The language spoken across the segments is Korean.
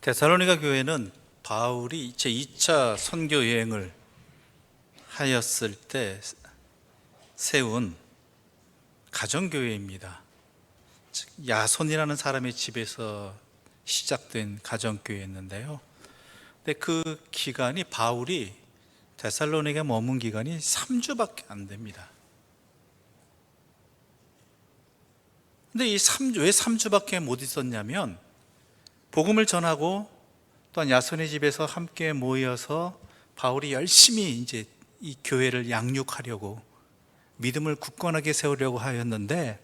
데살로니가 교회는 바울이 제2차 선교 여행을 하였을 때 세운 가정교회입니다. 야손이라는 사람의 집에서 시작된 가정교회였는데요. 근데 그 기간이 바울이 데살로니가에 머문 기간이 3주밖에 안 됩니다. 근데 왜 3주밖에 못 있었냐면 복음을 전하고 또한 야손의 집에서 함께 모여서 바울이 열심히 이제 이 교회를 양육하려고 믿음을 굳건하게 세우려고 하였는데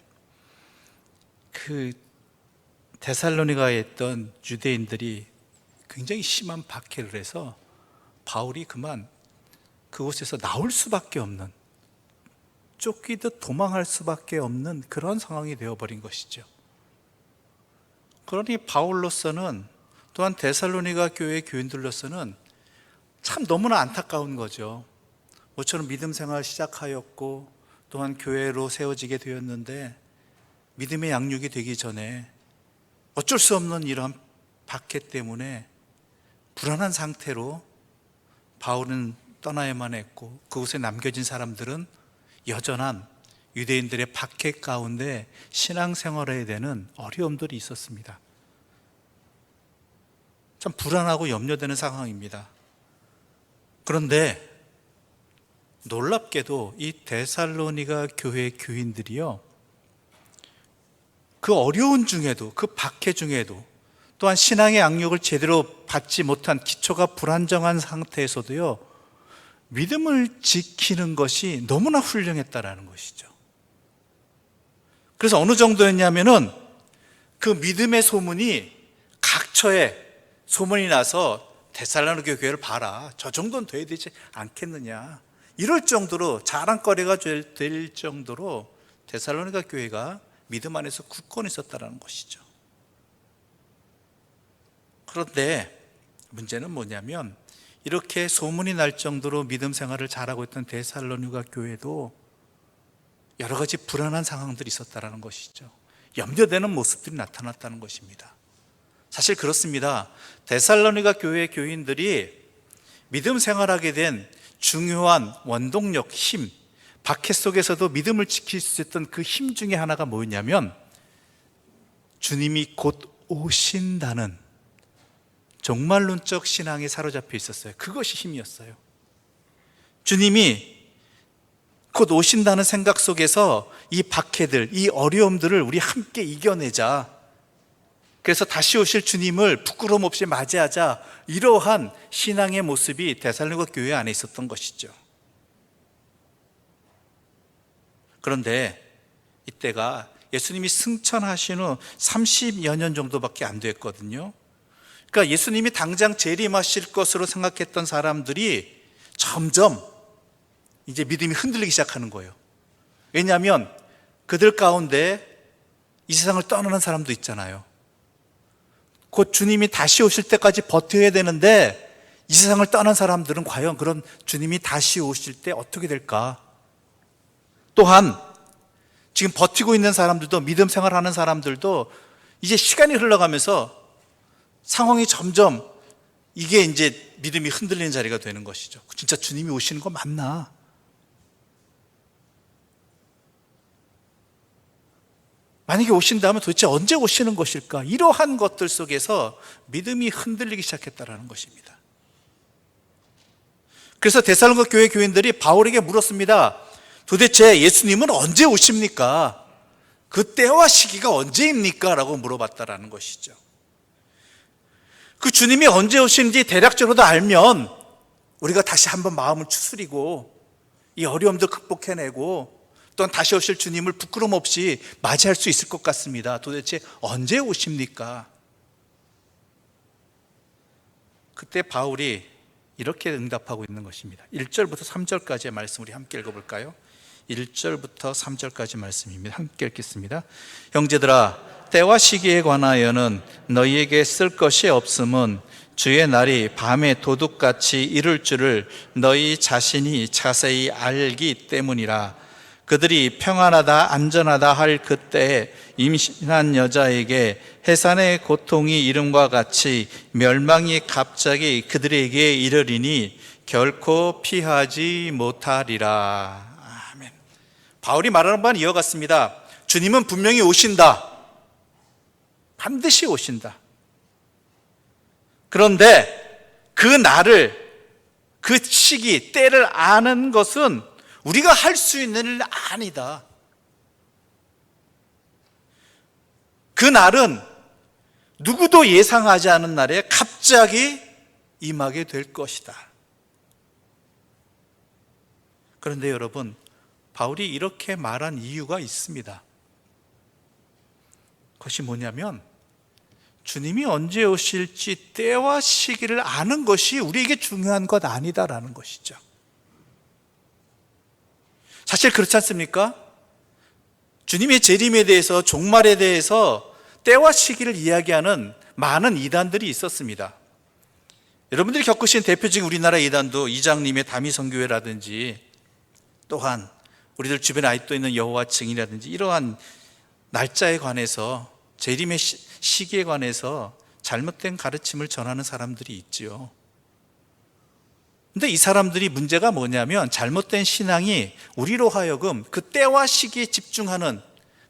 그 데살로니가에 있던 유대인들이 굉장히 심한 박해를 해서 바울이 그만 그곳에서 나올 수밖에 없는, 쫓기듯 도망할 수밖에 없는 그런 상황이 되어버린 것이죠. 그러니 바울로서는 또한 데살로니가 교회 교인들로서는 참 너무나 안타까운 거죠. 모처럼 믿음 생활 시작하였고 또한 교회로 세워지게 되었는데 믿음의 양육이 되기 전에 어쩔 수 없는 이러한 박해 때문에 불안한 상태로 바울은 떠나야만 했고 그곳에 남겨진 사람들은 여전한 유대인들의 박해 가운데 신앙생활해야 되는 어려움들이 있었습니다. 참 불안하고 염려되는 상황입니다. 그런데 놀랍게도 이 데살로니가 교회 교인들이요, 그 어려운 중에도, 그 박해 중에도, 또한 신앙의 양육을 제대로 받지 못한 기초가 불안정한 상태에서도요, 믿음을 지키는 것이 너무나 훌륭했다라는 것이죠. 그래서 어느 정도였냐면은 그 믿음의 소문이 각처에 소문이 나서 데살로니가 교회를 봐라, 저 정도는 돼야 되지 않겠느냐, 이럴 정도로 자랑거리가 될 정도로 데살로니가 교회가 믿음 안에서 굳건히 있었다는 것이죠. 그런데 문제는 뭐냐면 이렇게 소문이 날 정도로 믿음 생활을 잘하고 있던 데살로니가 교회도 여러 가지 불안한 상황들이 있었다는 것이죠. 염려되는 모습들이 나타났다는 것입니다. 사실 그렇습니다. 데살로니가 교회 교인들이 믿음 생활하게 된 중요한 원동력, 힘, 박해 속에서도 믿음을 지킬 수 있었던 그 힘 중에 하나가 뭐였냐면 주님이 곧 오신다는 종말론적 신앙에 사로잡혀 있었어요. 그것이 힘이었어요. 주님이 곧 오신다는 생각 속에서 이 박해들, 이 어려움들을 우리 함께 이겨내자, 그래서 다시 오실 주님을 부끄러움 없이 맞이하자, 이러한 신앙의 모습이 데살로니가 교회 안에 있었던 것이죠. 그런데 이때가 예수님이 승천하신 후 30여 년 정도밖에 안 됐거든요. 그러니까 예수님이 당장 재림하실 것으로 생각했던 사람들이 점점 이제 믿음이 흔들리기 시작하는 거예요. 왜냐하면 그들 가운데 이 세상을 떠나는 사람도 있잖아요. 곧 주님이 다시 오실 때까지 버텨야 되는데 이 세상을 떠난 사람들은 과연 그런 주님이 다시 오실 때 어떻게 될까? 또한 지금 버티고 있는 사람들도, 믿음 생활하는 사람들도 이제 시간이 흘러가면서 상황이 점점 이게 이제 믿음이 흔들리는 자리가 되는 것이죠. 진짜 주님이 오시는 거 맞나? 만약에 오신다면 도대체 언제 오시는 것일까? 이러한 것들 속에서 믿음이 흔들리기 시작했다는 것입니다. 그래서 데살로니가 교회 교인들이 바울에게 물었습니다. 도대체 예수님은 언제 오십니까? 그 때와 시기가 언제입니까? 라고 물어봤다라는 것이죠. 그 주님이 언제 오시는지 대략적으로도 알면 우리가 다시 한번 마음을 추스리고 이 어려움도 극복해내고 또한 다시 오실 주님을 부끄럼 없이 맞이할 수 있을 것 같습니다. 도대체 언제 오십니까? 그때 바울이 이렇게 응답하고 있는 것입니다. 1절부터 3절까지의 말씀 우리 함께 읽어볼까요? 1절부터 3절까지 말씀입니다. 함께 읽겠습니다. 형제들아, 때와 시기에 관하여는 너희에게 쓸 것이 없음은 주의 날이 밤에 도둑같이 이룰 줄을 너희 자신이 자세히 알기 때문이라. 그들이 평안하다 안전하다 할 그때에 임신한 여자에게 해산의 고통이 이름과 같이 멸망이 갑자기 그들에게 이르리니 결코 피하지 못하리라. 아멘. 바울이 말하는 바는 이와 같습니다. 주님은 분명히 오신다. 반드시 오신다. 그런데 그 날을, 그 시기, 때를 아는 것은 우리가 할 수 있는 일 아니다. 그 날은 누구도 예상하지 않은 날에 갑자기 임하게 될 것이다. 그런데 여러분, 바울이 이렇게 말한 이유가 있습니다. 그것이 뭐냐면 주님이 언제 오실지 때와 시기를 아는 것이 우리에게 중요한 것 아니다라는 것이죠. 사실 그렇지 않습니까? 주님의 재림에 대해서, 종말에 대해서 때와 시기를 이야기하는 많은 이단들이 있었습니다. 여러분들이 겪으신 대표적인 우리나라 이단도 이장님의 다미선교회라든지, 또한 우리들 주변에 아직도 있는 여호와 증인이라든지, 이러한 날짜에 관해서, 재림의 시기에 관해서 잘못된 가르침을 전하는 사람들이 있지요. 근데 이 사람들이 문제가 뭐냐면 잘못된 신앙이 우리로 하여금 그 때와 시기에 집중하는,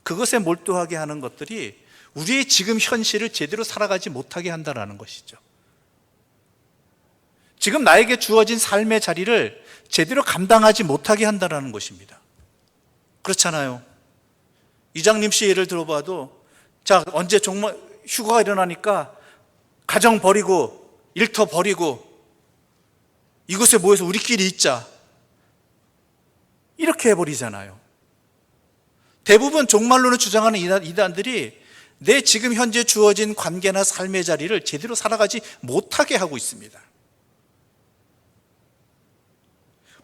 그것에 몰두하게 하는 것들이 우리의 지금 현실을 제대로 살아가지 못하게 한다는 것이죠. 지금 나에게 주어진 삶의 자리를 제대로 감당하지 못하게 한다는 것입니다. 그렇잖아요. 이장님 씨 예를 들어봐도, 자, 언제 정말 휴가가 일어나니까 가정 버리고 일터 버리고 이곳에 모여서 우리끼리 있자, 이렇게 해버리잖아요. 대부분 종말론을 주장하는 이단들이 내 지금 현재 주어진 관계나 삶의 자리를 제대로 살아가지 못하게 하고 있습니다.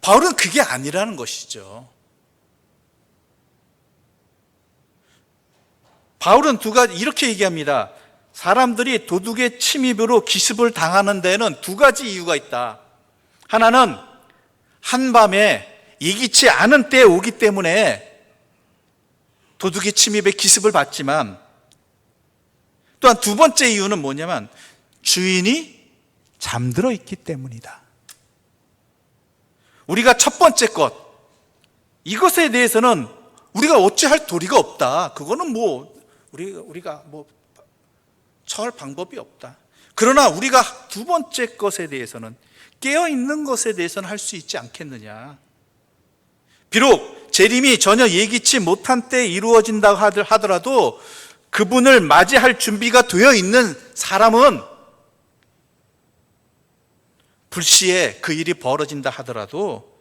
바울은 그게 아니라는 것이죠. 바울은 이렇게 얘기합니다. 사람들이 도둑의 침입으로 기습을 당하는 데는 두 가지 이유가 있다. 하나는 한밤에 예기치 않은 때에 오기 때문에 도둑의 침입에 기습을 받지만, 또한 두 번째 이유는 뭐냐면 주인이 잠들어 있기 때문이다. 우리가 첫 번째 것, 이것에 대해서는 우리가 어찌할 도리가 없다. 그거는 우리가 처할 방법이 없다. 그러나 우리가 두 번째 것에 대해서는, 깨어있는 것에 대해서는 할 수 있지 않겠느냐. 비록 재림이 전혀 예기치 못한 때에 이루어진다고 하더라도 그분을 맞이할 준비가 되어 있는 사람은 불시에 그 일이 벌어진다 하더라도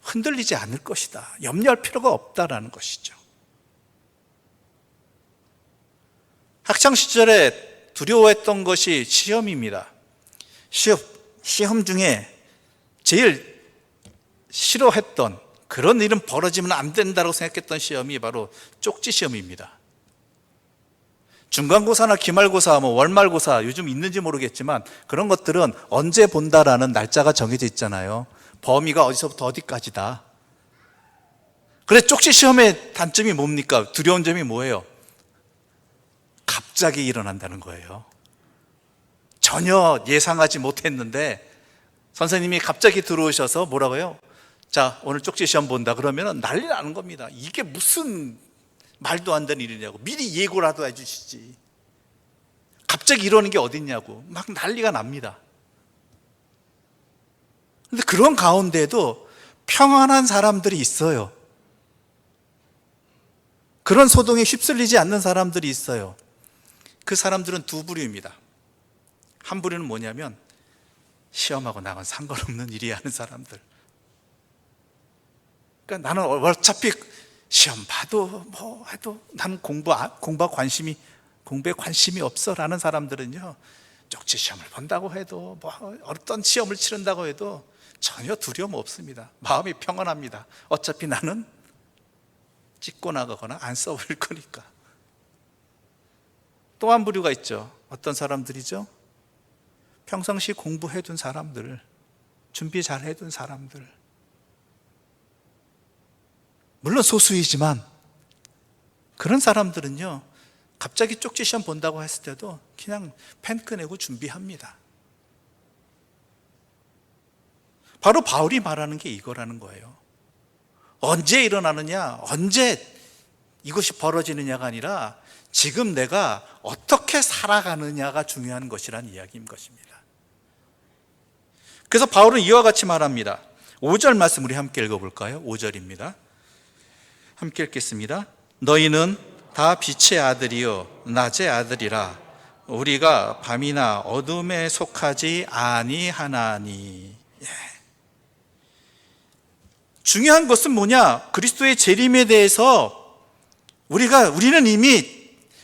흔들리지 않을 것이다. 염려할 필요가 없다라는 것이죠. 학창시절에 두려워했던 것이 시험입니다. 시험 중에 제일 싫어했던, 그런 일은 벌어지면 안 된다고 생각했던 시험이 바로 쪽지 시험입니다. 중간고사나 기말고사, 월말고사, 요즘 있는지 모르겠지만 그런 것들은 언제 본다라는 날짜가 정해져 있잖아요. 범위가 어디서부터 어디까지다. 그래, 쪽지 시험의 단점이 뭡니까? 두려운 점이 뭐예요? 갑자기 일어난다는 거예요. 전혀 예상하지 못했는데 선생님이 갑자기 들어오셔서 뭐라고요? 자, 오늘 쪽지 시험 본다 그러면 난리 나는 겁니다. 이게 무슨 말도 안 되는 일이냐고. 미리 예고라도 해주시지. 갑자기 이러는 게 어딨냐고. 막 난리가 납니다. 근데 그런 가운데도 평안한 사람들이 있어요. 그런 소동에 휩쓸리지 않는 사람들이 있어요. 그 사람들은 두 부류입니다. 한 부류는 뭐냐면 시험하고 나간 상관없는 일이 하는 사람들. 그러니까 나는 어차피 시험 봐도 해도 나는 공부에 관심이 없어라는 사람들은요, 쪽지 시험을 본다고 해도 어떤 시험을 치른다고 해도 전혀 두려움 없습니다. 마음이 평안합니다. 어차피 나는 찍고 나가거나 안 써버릴 거니까. 또 한 부류가 있죠. 어떤 사람들이죠? 평상시 공부해둔 사람들, 준비 잘 해둔 사람들. 물론 소수이지만 그런 사람들은요, 갑자기 쪽지 시험 본다고 했을 때도 그냥 펜 꺼내고 준비합니다. 바로 바울이 말하는 게 이거라는 거예요. 언제 일어나느냐, 언제 이것이 벌어지느냐가 아니라 지금 내가 어떻게 살아가느냐가 중요한 것이란 이야기인 것입니다. 그래서 바울은 이와 같이 말합니다. 5절 말씀 우리 함께 읽어볼까요? 5절입니다. 함께 읽겠습니다. 너희는 다 빛의 아들이요 낮의 아들이라. 우리가 밤이나 어둠에 속하지 아니하나니. 중요한 것은 뭐냐? 그리스도의 재림에 대해서 우리는 이미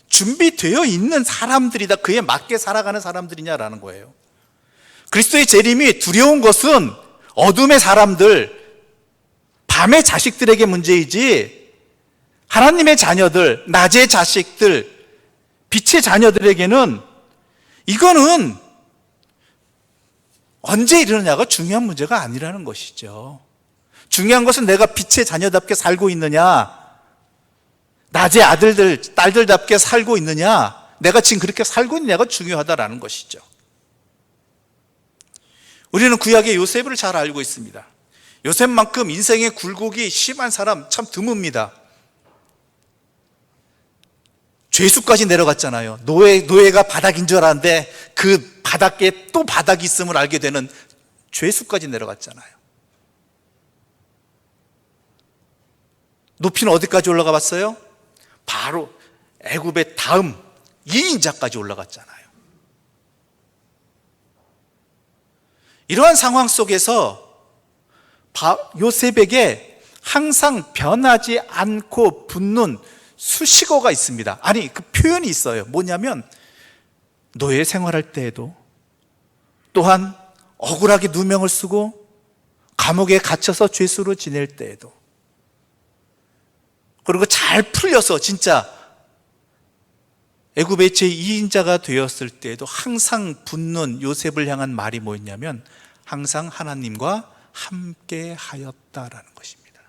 준비되어 있는 사람들이다. 그에 맞게 살아가는 사람들이냐라는 거예요. 그리스도의 재림이 두려운 것은 어둠의 사람들, 밤의 자식들에게 문제이지, 하나님의 자녀들, 낮의 자식들, 빛의 자녀들에게는 이거는 언제 일어나냐가 중요한 문제가 아니라는 것이죠. 중요한 것은 내가 빛의 자녀답게 살고 있느냐, 낮의 아들들, 딸들답게 살고 있느냐, 내가 지금 그렇게 살고 있느냐가 중요하다라는 것이죠. 우리는 구약의 요셉을 잘 알고 있습니다. 요셉만큼 인생의 굴곡이 심한 사람 참 드뭅니다. 죄수까지 내려갔잖아요. 노예가 바닥인 줄 알았는데 그 바닥에 또 바닥이 있음을 알게 되는 죄수까지 내려갔잖아요. 높이는 어디까지 올라가 봤어요? 바로 애굽의 다음 2인자까지 올라갔잖아요. 이러한 상황 속에서 요셉에게 항상 변하지 않고 붙는 수식어가 있습니다. 아니, 그 표현이 있어요. 뭐냐면 노예 생활할 때에도, 또한 억울하게 누명을 쓰고 감옥에 갇혀서 죄수로 지낼 때에도, 그리고 잘 풀려서 진짜 애굽의 제2인자가 되었을 때에도 항상 붙는 요셉을 향한 말이 뭐였냐면 항상 하나님과 함께 하였다라는 것입니다.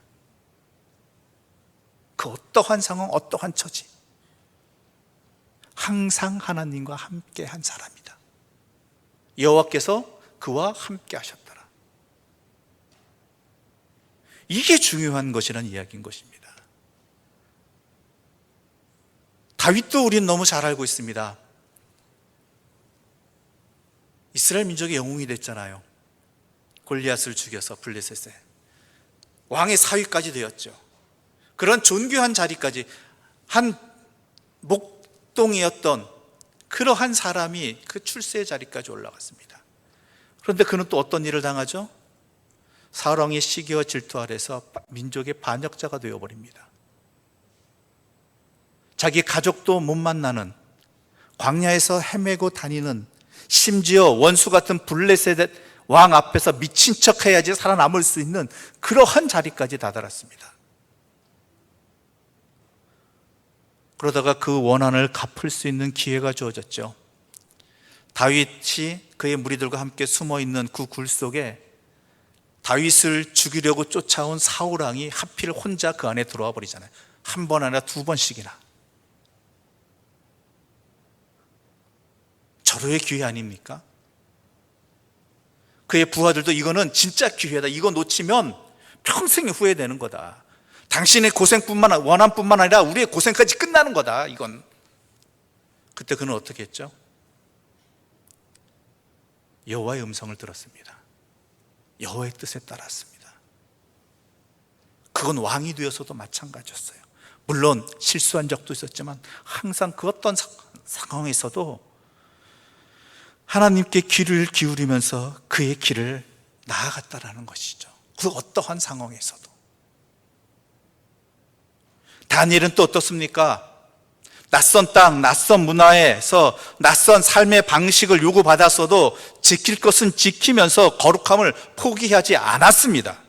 그 어떠한 상황, 어떠한 처지, 항상 하나님과 함께 한 사람이다. 여호와께서 그와 함께 하셨더라. 이게 중요한 것이라는 이야기인 것입니다. 다윗도 우리는 너무 잘 알고 있습니다. 이스라엘 민족의 영웅이 됐잖아요. 골리앗을 죽여서 블레셋에 왕의 사위까지 되었죠. 그런 존귀한 자리까지, 한 목동이었던 그러한 사람이 그 출세의 자리까지 올라갔습니다. 그런데 그는 또 어떤 일을 당하죠? 사울왕의 시기와 질투 아래서 민족의 반역자가 되어버립니다. 자기 가족도 못 만나는, 광야에서 헤매고 다니는, 심지어 원수 같은 블레셋 왕 앞에서 미친 척 해야지 살아남을 수 있는 그러한 자리까지 다다랐습니다. 그러다가 그 원한을 갚을 수 있는 기회가 주어졌죠. 다윗이 그의 무리들과 함께 숨어있는 그 굴 속에 다윗을 죽이려고 쫓아온 사울왕이 하필 혼자 그 안에 들어와 버리잖아요. 한 번 아니라 두 번씩이나. 절호의 기회 아닙니까? 그의 부하들도 이거는 진짜 기회다, 이거 놓치면 평생이 후회되는 거다, 당신의 원한뿐만 아니라 우리의 고생까지 끝나는 거다, 이건. 그때 그는 어떻게 했죠? 여호와의 음성을 들었습니다. 여호와의 뜻에 따랐습니다. 그건 왕이 되어서도 마찬가지였어요. 물론 실수한 적도 있었지만 항상 그 어떤 상황에서도 하나님께 귀를 기울이면서 그의 길을 나아갔다라는 것이죠. 그 어떠한 상황에서도. 다니엘은 또 어떻습니까? 낯선 땅, 낯선 문화에서 낯선 삶의 방식을 요구받았어도 지킬 것은 지키면서 거룩함을 포기하지 않았습니다.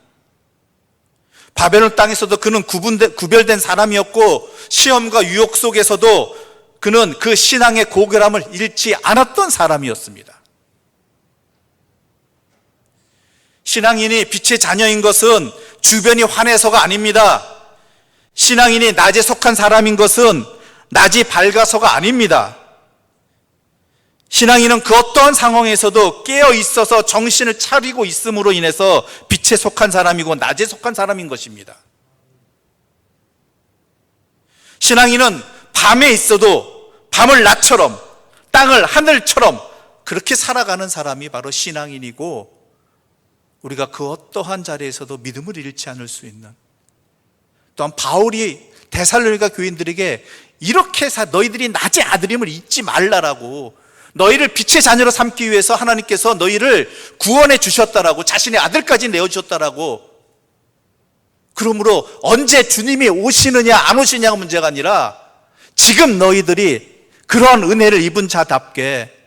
바벨론 땅에서도 그는 구별된 사람이었고, 시험과 유혹 속에서도 그는 그 신앙의 고결함을 잃지 않았던 사람이었습니다. 신앙인이 빛의 자녀인 것은 주변이 환해서가 아닙니다. 신앙인이 낮에 속한 사람인 것은 낮이 밝아서가 아닙니다. 신앙인은 그 어떠한 상황에서도 깨어 있어서 정신을 차리고 있음으로 인해서 빛에 속한 사람이고 낮에 속한 사람인 것입니다. 신앙인은 밤에 있어도 밤을 낮처럼, 땅을 하늘처럼 그렇게 살아가는 사람이 바로 신앙인이고, 우리가 그 어떠한 자리에서도 믿음을 잃지 않을 수 있는, 또한 바울이 데살로니가 교인들에게 이렇게 너희들이 낮의 아들임을 잊지 말라라고, 너희를 빛의 자녀로 삼기 위해서 하나님께서 너희를 구원해 주셨다라고, 자신의 아들까지 내어주셨다라고. 그러므로 언제 주님이 오시느냐 안 오시냐가 문제가 아니라 지금 너희들이 그러한 은혜를 입은 자답게,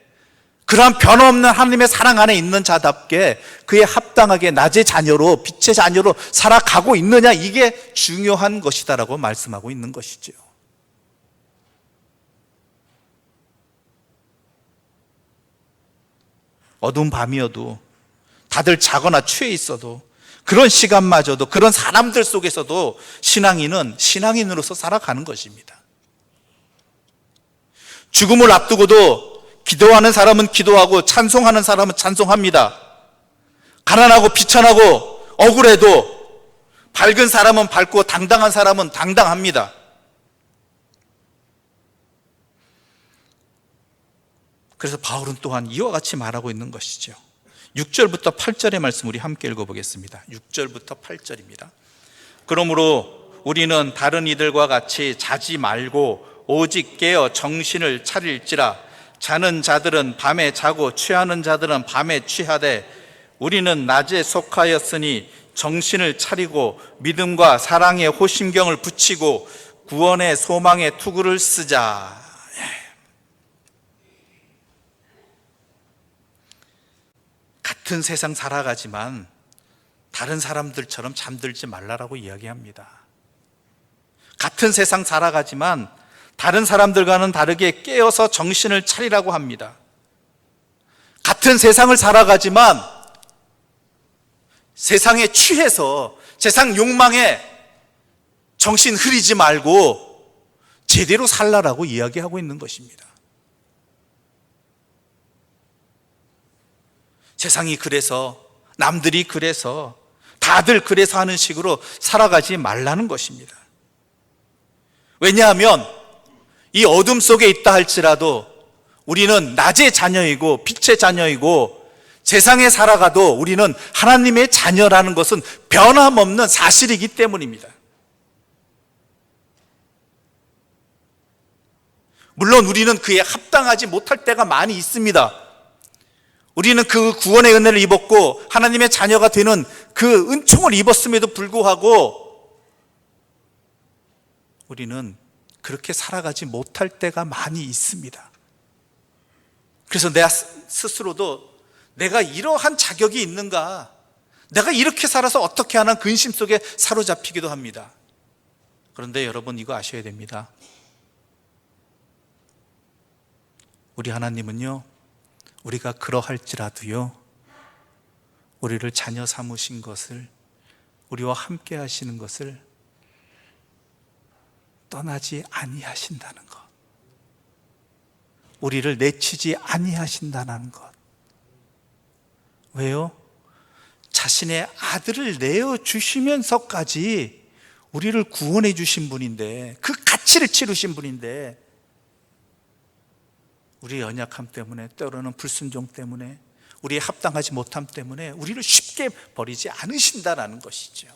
그러한 변함없는 하나님의 사랑 안에 있는 자답게 그에 합당하게 낮의 자녀로, 빛의 자녀로 살아가고 있느냐, 이게 중요한 것이다라고 말씀하고 있는 것이죠. 어두운 밤이어도, 다들 자거나 취해 있어도, 그런 시간마저도, 그런 사람들 속에서도 신앙인은 신앙인으로서 살아가는 것입니다. 죽음을 앞두고도 기도하는 사람은 기도하고 찬송하는 사람은 찬송합니다. 가난하고 비천하고 억울해도 밝은 사람은 밝고 당당한 사람은 당당합니다. 그래서 바울은 또한 이와 같이 말하고 있는 것이죠. 6절부터 8절의 말씀 우리 함께 읽어보겠습니다. 6절부터 8절입니다. 그러므로 우리는 다른 이들과 같이 자지 말고 오직 깨어 정신을 차릴지라. 자는 자들은 밤에 자고 취하는 자들은 밤에 취하되 우리는 낮에 속하였으니 정신을 차리고 믿음과 사랑의 호심경을 붙이고 구원의 소망의 투구를 쓰자. 같은 세상 살아가지만 다른 사람들처럼 잠들지 말라라고 이야기합니다. 같은 세상 살아가지만 다른 사람들과는 다르게 깨어서 정신을 차리라고 합니다. 같은 세상을 살아가지만 세상에 취해서 세상 욕망에 정신 흐리지 말고 제대로 살라라고 이야기하고 있는 것입니다. 세상이 그래서, 남들이 그래서, 다들 그래서 하는 식으로 살아가지 말라는 것입니다. 왜냐하면 이 어둠 속에 있다 할지라도 우리는 낮의 자녀이고 빛의 자녀이고, 세상에 살아가도 우리는 하나님의 자녀라는 것은 변함없는 사실이기 때문입니다. 물론 우리는 그에 합당하지 못할 때가 많이 있습니다. 우리는 그 구원의 은혜를 입었고 하나님의 자녀가 되는 그 은총을 입었음에도 불구하고 우리는 그렇게 살아가지 못할 때가 많이 있습니다. 그래서 내가 스스로도 내가 이러한 자격이 있는가, 내가 이렇게 살아서 어떻게 하나 근심 속에 사로잡히기도 합니다. 그런데 여러분, 이거 아셔야 됩니다. 우리 하나님은요, 우리가 그러할지라도요, 우리를 자녀 삼으신 것을, 우리와 함께 하시는 것을 떠나지 아니하신다는 것, 우리를 내치지 아니하신다는 것. 왜요? 자신의 아들을 내어주시면서까지 우리를 구원해 주신 분인데, 그 가치를 치르신 분인데, 우리의 연약함 때문에, 때로는 불순종 때문에, 우리의 합당하지 못함 때문에 우리를 쉽게 버리지 않으신다는 것이죠.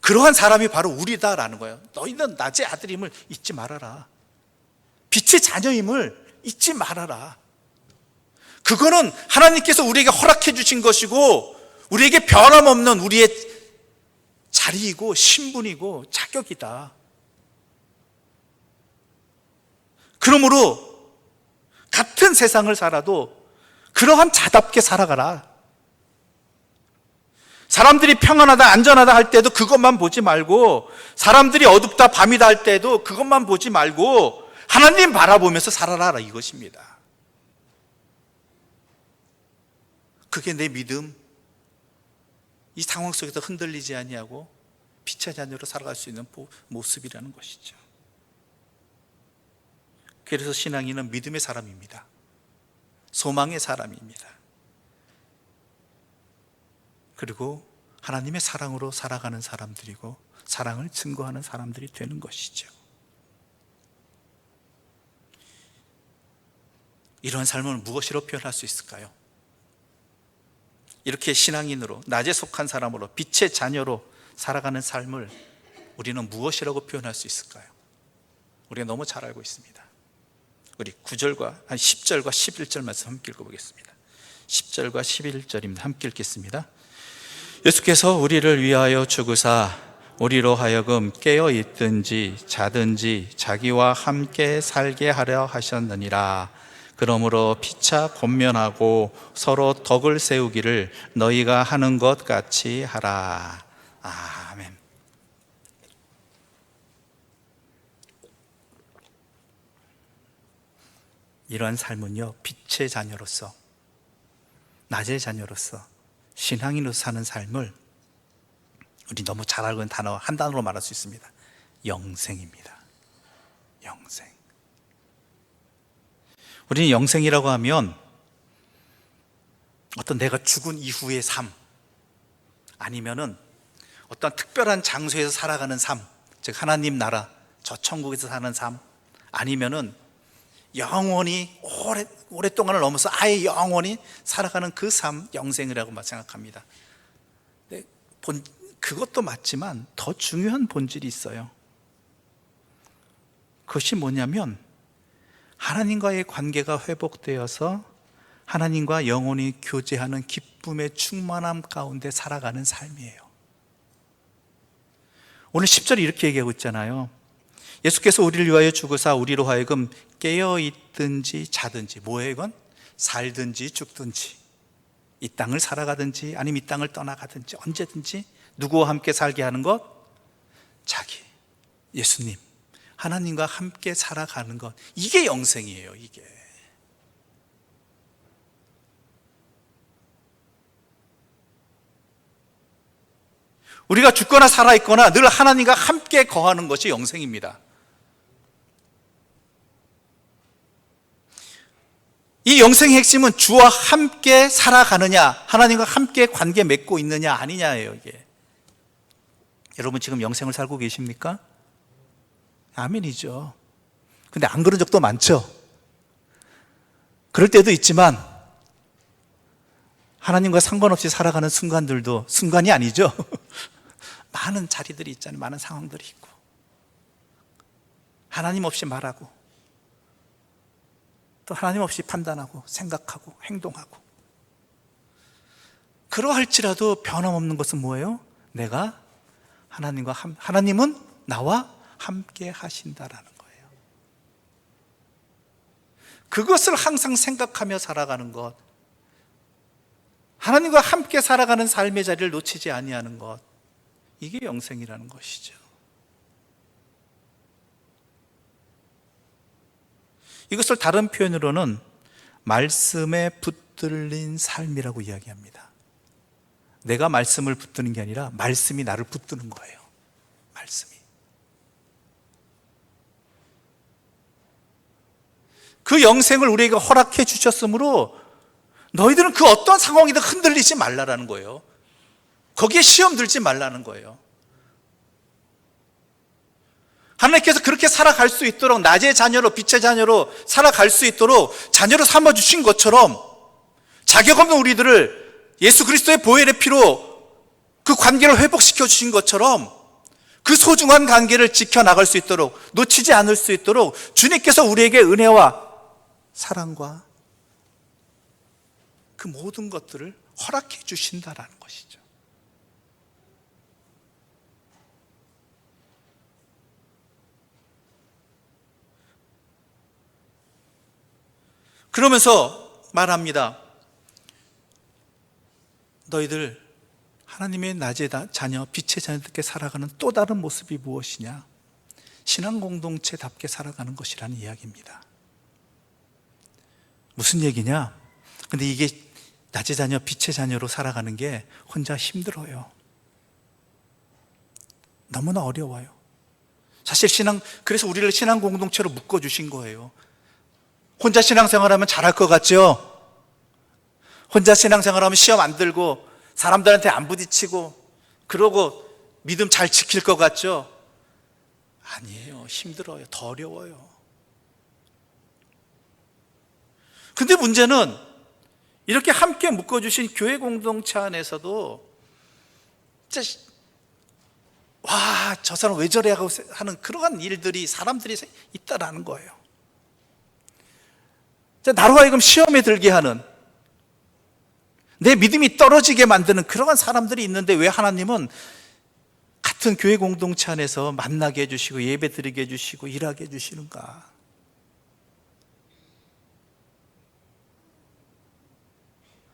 그러한 사람이 바로 우리다라는 거예요. 너희는 낮의 아들임을 잊지 말아라. 빛의 자녀임을 잊지 말아라. 그거는 하나님께서 우리에게 허락해 주신 것이고 우리에게 변함없는 우리의 자리이고 신분이고 자격이다. 그러므로 같은 세상을 살아도 그러한 자답게 살아가라. 사람들이 평안하다, 안전하다 할 때도 그것만 보지 말고, 사람들이 어둡다, 밤이다 할 때도 그것만 보지 말고 하나님 바라보면서 살아라, 이것입니다. 그게 내 믿음, 이 상황 속에서 흔들리지 아니하고 빛의 자녀로 살아갈 수 있는 모습이라는 것이죠. 그래서 신앙인은 믿음의 사람입니다. 소망의 사람입니다. 그리고 하나님의 사랑으로 살아가는 사람들이고 사랑을 증거하는 사람들이 되는 것이죠. 이런 삶을 무엇으로 표현할 수 있을까요? 이렇게 신앙인으로, 낮에 속한 사람으로, 빛의 자녀로 살아가는 삶을 우리는 무엇이라고 표현할 수 있을까요? 우리가 너무 잘 알고 있습니다. 우리 9절과 10절과 11절 말씀 함께 읽어보겠습니다. 10절과 11절입니다. 함께 읽겠습니다. 예수께서 우리를 위하여 죽으사 우리로 하여금 깨어 있든지 자든지 자기와 함께 살게 하려 하셨느니라. 그러므로 피차 권면하고 서로 덕을 세우기를 너희가 하는 것 같이 하라. 아멘. 이러한 삶은요, 빛의 자녀로서, 낮의 자녀로서, 신앙인으로서 사는 삶을 우리 너무 잘 알고 있는 단어 한 단어로 말할 수 있습니다. 영생입니다. 영생. 우리는 영생이라고 하면 어떤 내가 죽은 이후의 삶, 아니면은 어떤 특별한 장소에서 살아가는 삶, 즉 하나님 나라, 저 천국에서 사는 삶, 아니면은 영원히 오랫동안을 넘어서 아예 영원히 살아가는 그 삶, 영생이라고 생각합니다. 근데 그것도 맞지만 더 중요한 본질이 있어요. 그것이 뭐냐면 하나님과의 관계가 회복되어서 하나님과 영원히 교제하는 기쁨의 충만함 가운데 살아가는 삶이에요. 오늘 10절이 이렇게 얘기하고 있잖아요. 예수께서 우리를 위하여 죽으사 우리로 하여금 깨어있든지 자든지, 뭐예요 이건? 살든지 죽든지, 이 땅을 살아가든지 아니면 이 땅을 떠나가든지 언제든지 누구와 함께 살게 하는 것? 자기, 예수님, 하나님과 함께 살아가는 것, 이게 영생이에요. 이게 우리가 죽거나 살아있거나 늘 하나님과 함께 거하는 것이 영생입니다. 이 영생의 핵심은 주와 함께 살아가느냐, 하나님과 함께 관계 맺고 있느냐 아니냐예요. 이게 여러분 지금 영생을 살고 계십니까? 아멘이죠. 근데 안 그런 적도 많죠. 그럴 때도 있지만 하나님과 상관없이 살아가는 순간들도, 순간이 아니죠. 많은 자리들이 있잖아요. 많은 상황들이 있고 하나님 없이 말하고 또 하나님 없이 판단하고 생각하고 행동하고, 그러할지라도 변함없는 것은 뭐예요? 내가 하나님은 나와 함께 하신다라는 거예요. 그것을 항상 생각하며 살아가는 것, 하나님과 함께 살아가는 삶의 자리를 놓치지 아니하는 것, 이게 영생이라는 것이죠. 이것을 다른 표현으로는 말씀에 붙들린 삶이라고 이야기합니다. 내가 말씀을 붙드는 게 아니라 말씀이 나를 붙드는 거예요. 말씀이. 그 영생을 우리에게 허락해 주셨으므로 너희들은 그 어떤 상황이든 흔들리지 말라라는 거예요. 거기에 시험 들지 말라는 거예요. 하나님께서 그렇게 살아갈 수 있도록, 낮의 자녀로, 빛의 자녀로 살아갈 수 있도록 자녀로 삼아주신 것처럼, 자격 없는 우리들을 예수 그리스도의 보혈의 피로 그 관계를 회복시켜 주신 것처럼 그 소중한 관계를 지켜나갈 수 있도록, 놓치지 않을 수 있도록 주님께서 우리에게 은혜와 사랑과 그 모든 것들을 허락해 주신다라는 것이죠. 그러면서 말합니다. 너희들 하나님의 낮의 자녀, 빛의 자녀들께 살아가는 또 다른 모습이 무엇이냐? 신앙 공동체답게 살아가는 것이라는 이야기입니다. 무슨 얘기냐? 근데 이게 낮의 자녀, 빛의 자녀로 살아가는 게 혼자 힘들어요. 너무나 어려워요. 사실 그래서 우리를 신앙 공동체로 묶어주신 거예요. 혼자 신앙생활하면 잘할 것 같죠? 혼자 신앙생활하면 시험 안 들고 사람들한테 안 부딪히고 그러고 믿음 잘 지킬 것 같죠? 아니에요. 힘들어요. 더 어려워요. 근데 문제는 이렇게 함께 묶어주신 교회 공동체 안에서도 진짜 와, 저 사람 왜 저래 하고 하는 그러한 일들이 사람들이 있다라는 거예요. 나로 하여금 시험에 들게 하는, 내 믿음이 떨어지게 만드는 그러한 사람들이 있는데 왜 하나님은 같은 교회 공동체 안에서 만나게 해주시고 예배 드리게 해주시고 일하게 해주시는가?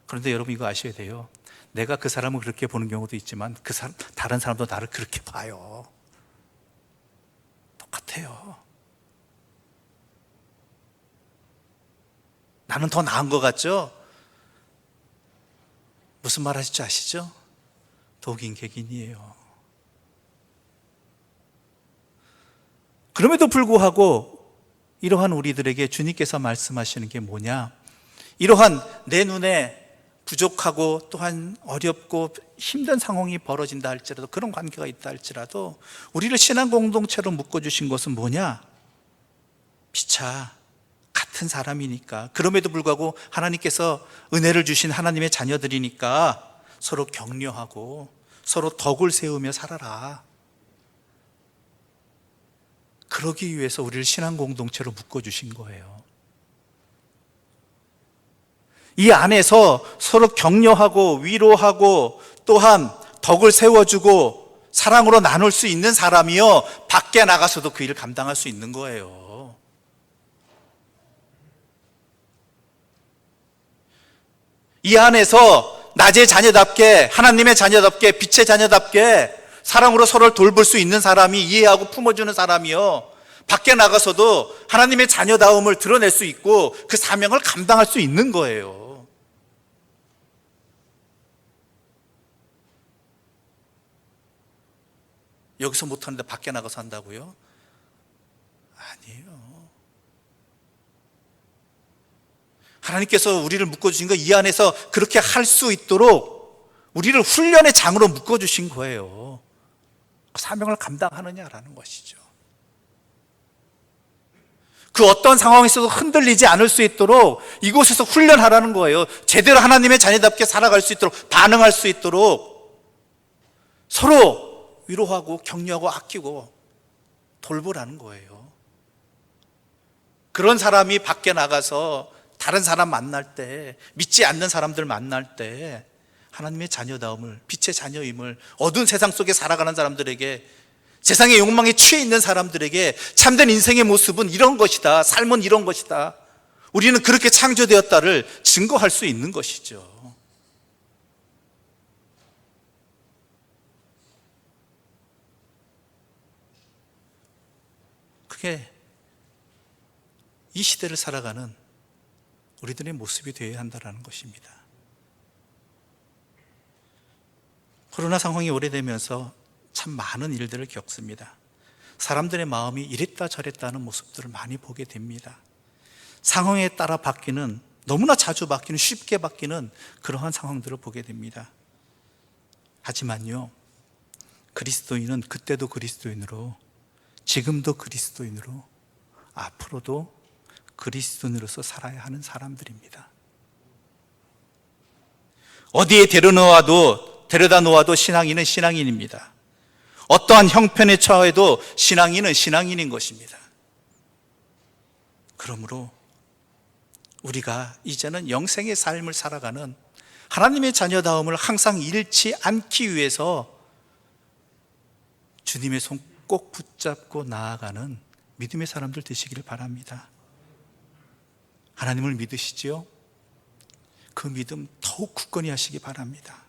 그런데 여러분 이거 아셔야 돼요. 내가 그 사람을 그렇게 보는 경우도 있지만 다른 사람도 나를 그렇게 봐요. 똑같아요. 나는 더 나은 것 같죠? 무슨 말 하실지 아시죠? 독인 객인이에요. 그럼에도 불구하고 이러한 우리들에게 주님께서 말씀하시는 게 뭐냐? 이러한 내 눈에 부족하고 또한 어렵고 힘든 상황이 벌어진다 할지라도, 그런 관계가 있다 할지라도 우리를 신앙 공동체로 묶어주신 것은 뭐냐? 피차 같은 사람이니까, 그럼에도 불구하고 하나님께서 은혜를 주신 하나님의 자녀들이니까 서로 격려하고 서로 덕을 세우며 살아라. 그러기 위해서 우리를 신앙 공동체로 묶어주신 거예요. 이 안에서 서로 격려하고 위로하고 또한 덕을 세워주고 사랑으로 나눌 수 있는 사람이요, 밖에 나가서도 그 일을 감당할 수 있는 거예요. 이 안에서 낮의 자녀답게, 하나님의 자녀답게, 빛의 자녀답게 사랑으로 서로를 돌볼 수 있는 사람이, 이해하고 품어주는 사람이요, 밖에 나가서도 하나님의 자녀다움을 드러낼 수 있고 그 사명을 감당할 수 있는 거예요. 여기서 못하는데 밖에 나가서 한다고요? 아니에요. 하나님께서 우리를 묶어주신 거, 이 안에서 그렇게 할 수 있도록 우리를 훈련의 장으로 묶어주신 거예요. 그 사명을 감당하느냐라는 것이죠. 그 어떤 상황에서도 흔들리지 않을 수 있도록 이곳에서 훈련하라는 거예요. 제대로 하나님의 자녀답게 살아갈 수 있도록, 반응할 수 있도록 서로 위로하고 격려하고 아끼고 돌보라는 거예요. 그런 사람이 밖에 나가서 다른 사람 만날 때, 믿지 않는 사람들 만날 때 하나님의 자녀다움을, 빛의 자녀임을, 어두운 세상 속에 살아가는 사람들에게, 세상의 욕망에 취해 있는 사람들에게 참된 인생의 모습은 이런 것이다, 삶은 이런 것이다, 우리는 그렇게 창조되었다를 증거할 수 있는 것이죠. 그게 이 시대를 살아가는 우리들의 모습이 되어야 한다는 것입니다. 코로나 상황이 오래되면서 참 많은 일들을 겪습니다. 사람들의 마음이 이랬다 저랬다 하는 모습들을 많이 보게 됩니다. 상황에 따라 바뀌는, 너무나 자주 바뀌는, 쉽게 바뀌는 그러한 상황들을 보게 됩니다. 하지만요, 그리스도인은 그때도 그리스도인으로, 지금도 그리스도인으로, 앞으로도 그리스도인으로서 살아야 하는 사람들입니다. 어디에 데려다 놓아도 신앙인은 신앙인입니다. 어떠한 형편에 처해도 신앙인은 신앙인인 것입니다. 그러므로 우리가 이제는 영생의 삶을 살아가는 하나님의 자녀다움을 항상 잃지 않기 위해서 주님의 손 꼭 붙잡고 나아가는 믿음의 사람들 되시기를 바랍니다. 하나님을 믿으시지요? 그 믿음 더욱 굳건히 하시기 바랍니다.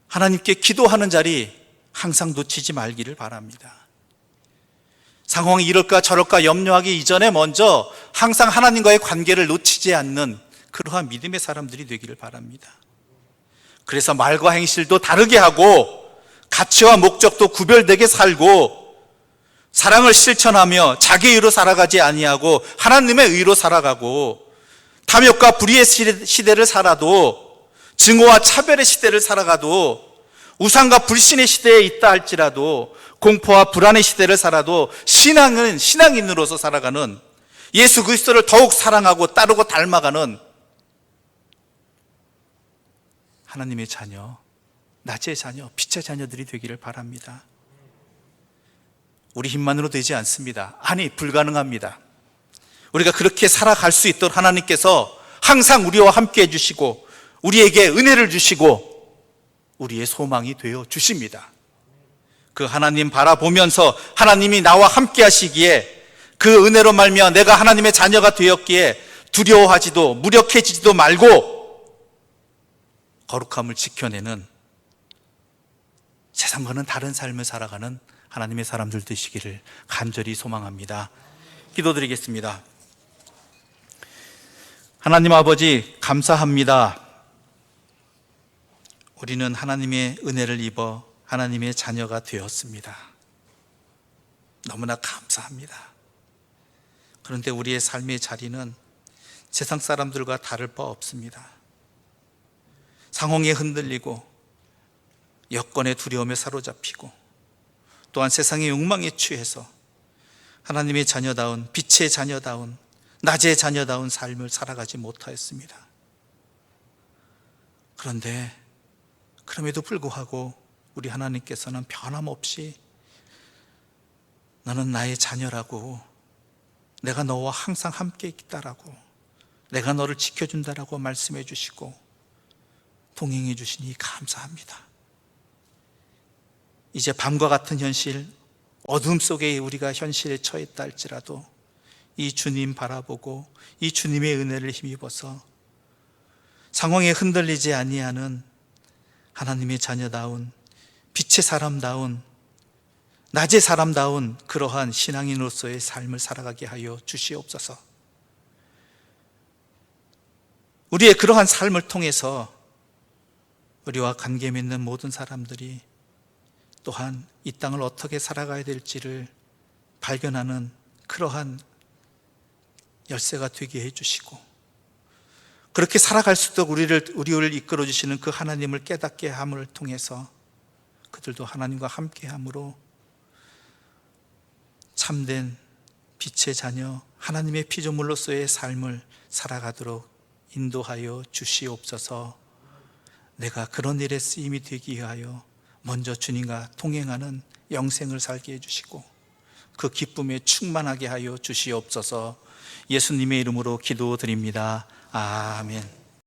하나님께 기도하는 자리 항상 놓치지 말기를 바랍니다. 상황이 이럴까 저럴까 염려하기 이전에 먼저 항상 하나님과의 관계를 놓치지 않는 그러한 믿음의 사람들이 되기를 바랍니다. 그래서 말과 행실도 다르게 하고 가치와 목적도 구별되게 살고 사랑을 실천하며 자기의 의로 살아가지 아니하고 하나님의 의로 살아가고 탐욕과 불의의 시대를 살아도 증오와 차별의 시대를 살아가도 우상과 불신의 시대에 있다 할지라도 공포와 불안의 시대를 살아도 신앙은 신앙인으로서 살아가는 예수 그리스도를 더욱 사랑하고 따르고 닮아가는 하나님의 자녀, 낮의 자녀, 빛의 자녀들이 되기를 바랍니다. 우리 힘만으로 되지 않습니다. 아니, 불가능합니다. 우리가 그렇게 살아갈 수 있도록 하나님께서 항상 우리와 함께 해주시고 우리에게 은혜를 주시고 우리의 소망이 되어 주십니다. 그 하나님 바라보면서 하나님이 나와 함께 하시기에 그 은혜로 말미암아 내가 하나님의 자녀가 되었기에 두려워하지도 무력해지지도 말고 거룩함을 지켜내는 세상과는 다른 삶을 살아가는 하나님의 사람들 되시기를 간절히 소망합니다. 기도드리겠습니다. 하나님 아버지, 감사합니다. 우리는 하나님의 은혜를 입어 하나님의 자녀가 되었습니다. 너무나 감사합니다. 그런데 우리의 삶의 자리는 세상 사람들과 다를 바 없습니다. 상황에 흔들리고 여건의 두려움에 사로잡히고 또한 세상의 욕망에 취해서 하나님의 자녀다운, 빛의 자녀다운, 낮의 자녀다운 삶을 살아가지 못하였습니다. 그런데 그럼에도 불구하고 우리 하나님께서는 변함없이 너는 나의 자녀라고, 내가 너와 항상 함께 있다라고, 내가 너를 지켜준다라고 말씀해 주시고 동행해 주시니 감사합니다. 이제 밤과 같은 현실, 어둠 속에 우리가 현실에 처했다 할지라도 이 주님 바라보고 이 주님의 은혜를 힘입어서 상황에 흔들리지 아니하는 하나님의 자녀다운, 빛의 사람다운, 낮의 사람다운 그러한 신앙인으로서의 삶을 살아가게 하여 주시옵소서. 우리의 그러한 삶을 통해서 우리와 관계 맺는 모든 사람들이 또한 이 땅을 어떻게 살아가야 될지를 발견하는 그러한 열쇠가 되게 해주시고 그렇게 살아갈 수 있도록 우리를 이끌어 주시는 그 하나님을 깨닫게 함을 통해서 그들도 하나님과 함께함으로 참된 빛의 자녀, 하나님의 피조물로서의 삶을 살아가도록 인도하여 주시옵소서. 내가 그런 일에 쓰임이 되기 위하여 먼저 주님과 동행하는 영생을 살게 해주시고 그 기쁨에 충만하게 하여 주시옵소서. 예수님의 이름으로 기도드립니다. 아멘.